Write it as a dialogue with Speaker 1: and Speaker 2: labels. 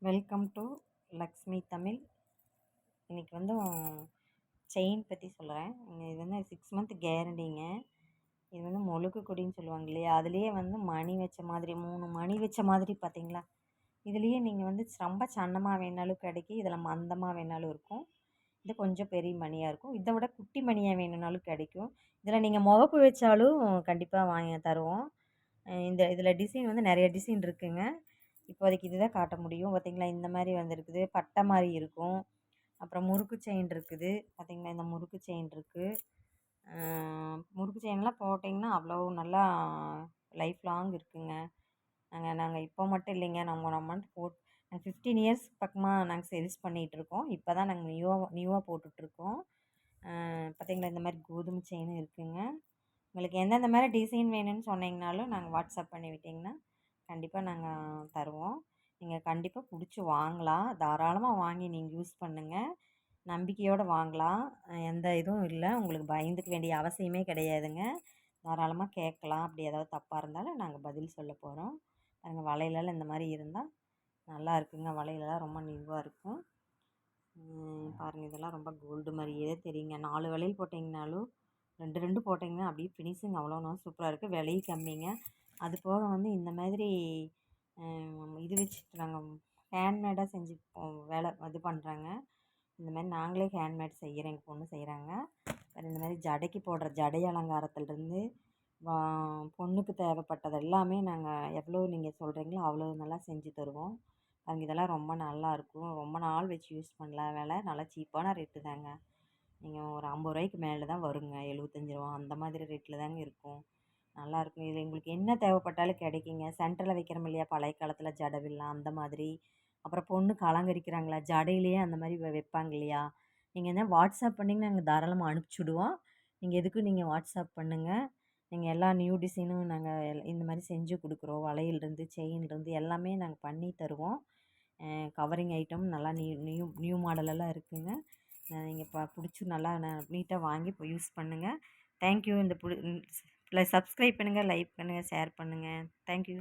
Speaker 1: Welcome to Lakshmi Tamil. இன்றைக்கி வந்து chain பற்றி சொல்கிறேன். இது வந்து 6 மந்த் கேரண்டிங்க. இது வந்து மொழுக்கு கொடின்னு சொல்லுவாங்க இல்லையா, அதுலேயே வந்து மணி வச்ச மாதிரி 3 மணி வச்ச மாதிரி பார்த்தீங்களா. இதுலேயே நீங்கள் வந்து ரொம்ப சன்னமாக வேணாலும் கிடைக்கும், இதில் மந்தமாக வேணாலும் இருக்கும். இது கொஞ்சம் பெரிய மணியாக இருக்கும், இதை விட குட்டி மணியாக வேணும்னாலும் கிடைக்கும். இதில் நீங்கள் முகப்பு வச்சாலும் கண்டிப்பாக வாங்கி தருவோம். இதில் டிசைன் வந்து நிறைய டிசைன் இருக்குதுங்க. இப்போதைக்கு இதுதான் காட்ட முடியும். பார்த்திங்களா, இந்த மாதிரி வந்துருக்குது, பட்டை மாதிரி இருக்கும். அப்புறம் முறுக்கு செயின் இருக்குது. பார்த்திங்களா, இந்த முறுக்கு செயின் இருக்குது. முறுக்கு செயின்லாம் போட்டிங்கன்னா அவ்வளோ நல்லா லைஃப் லாங் இருக்குங்க. நாங்கள் இப்போ மட்டும் இல்லைங்க, நம்ம போட் 15 இயர்ஸ் பக்கமாக நாங்கள் சேல்ஸ் பண்ணிகிட்ருக்கோம். இப்போ தான் நாங்கள் நியூவாக போட்டுட்ருக்கோம். பார்த்திங்களா, இந்த மாதிரி கோதுமை செயினும் இருக்குதுங்க. உங்களுக்கு எந்தெந்த மாதிரி டிசைன் வேணும்னு சொன்னீங்கனாலும் நாங்கள் வாட்ஸ்அப் பண்ணி விட்டிங்கன்னா கண்டிப்பாக நாங்கள் தருவோம். நீங்கள் கண்டிப்பாக பிடிச்சி வாங்கலாம். தாராளமாக வாங்கி நீங்கள் யூஸ் பண்ணுங்கள். நம்பிக்கையோடு வாங்கலாம். எந்த இதுவும் இல்லை, உங்களுக்கு பயந்துக்க வேண்டிய அவசியமே கிடையாதுங்க. தாராளமாக கேட்கலாம். அப்படி ஏதாவது தப்பாக இருந்தாலும் நாங்கள் பதில் சொல்ல போகிறோம். பாருங்கள், வளையலெல்லாம் இந்த மாதிரி இருந்தால் நல்லா இருக்குங்க. வளையலெல்லாம் ரொம்ப நியூவாக இருக்கும். பாருங்கள், இதெல்லாம் ரொம்ப கோல்டு மாதிரியே தெரியுங்க. 4 வளையல் போட்டிங்கனாலும் 2 போட்டிங்கன்னா அப்படியே ஃபினிஷிங் அவ்வளோ சூப்பராக இருக்குது. விலையும் கம்மிங்க. அது போக வந்து இந்த மாதிரி இது வச்சுட்டு நாங்கள் ஹேண்ட்மேடாக செஞ்சு வேலை இது பண்ணுறாங்க. இந்த மாதிரி நாங்களே ஹேண்ட்மேட் செய்கிறோம், எங்கள் பொண்ணு செய்கிறாங்க. இந்த மாதிரி ஜடைக்கு போடுற ஜடை அலங்காரத்துலேருந்து பொண்ணுக்கு தேவைப்பட்டது எல்லாமே நாங்கள் எவ்வளோ நீங்கள் சொல்கிறீங்களோ அவ்வளோ நல்லா செஞ்சு தருவோம். அங்கே இதெல்லாம் ரொம்ப நல்லாயிருக்கும். ரொம்ப நாள் வச்சு யூஸ் பண்ணலாம். விலை நல்லா சீப்பான ரேட்டு தாங்க. நீங்கள் ஒரு 50 ரூபாய்க்கு மேலே தான் வருங்க. 75 ரூபா அந்த மாதிரி ரேட்டில் தாங்க இருக்கும். நல்லாயிருக்கும். இதில் உங்களுக்கு என்ன தேவைப்பட்டாலும் கிடைக்குங்க. சென்டரில் வைக்கிறோம் இல்லையா, பழைய காலத்தில் ஜடவில்லாம் அந்த மாதிரி. அப்புறம் பொண்ணுக்கு அலங்கரிக்கிறாங்களா, ஜடையிலேயே அந்த மாதிரி வைப்பாங்க இல்லையா. நீங்கள் என்ன வாட்ஸ்அப் பண்ணிங்கன்னா நாங்கள் தாராளமாக அனுப்பிச்சுடுவோம். நீங்கள் எதுக்கும் நீங்கள் வாட்ஸ்அப் பண்ணுங்கள். நீங்கள் எல்லா நியூ டிசைனும் நாங்கள் இந்த மாதிரி செஞ்சு கொடுக்குறோம். வளையல்லேருந்து செயின்லேருந்து எல்லாமே நாங்கள் பண்ணி தருவோம். கவரிங் ஐட்டம் நல்லா நியூ நியூ நியூ மாடலெல்லாம் இருக்குதுங்க. நீங்கள் பிடிச்சி நல்லா நீட்டாக வாங்கி இப்போ யூஸ் பண்ணுங்கள். தேங்க்யூ. ப்ளஸ் சப்ஸ்கிரைப் பண்ணுங்கள், லைக் பண்ணுங்கள், ஷேர் பண்ணுங்கள். தேங்க்யூ.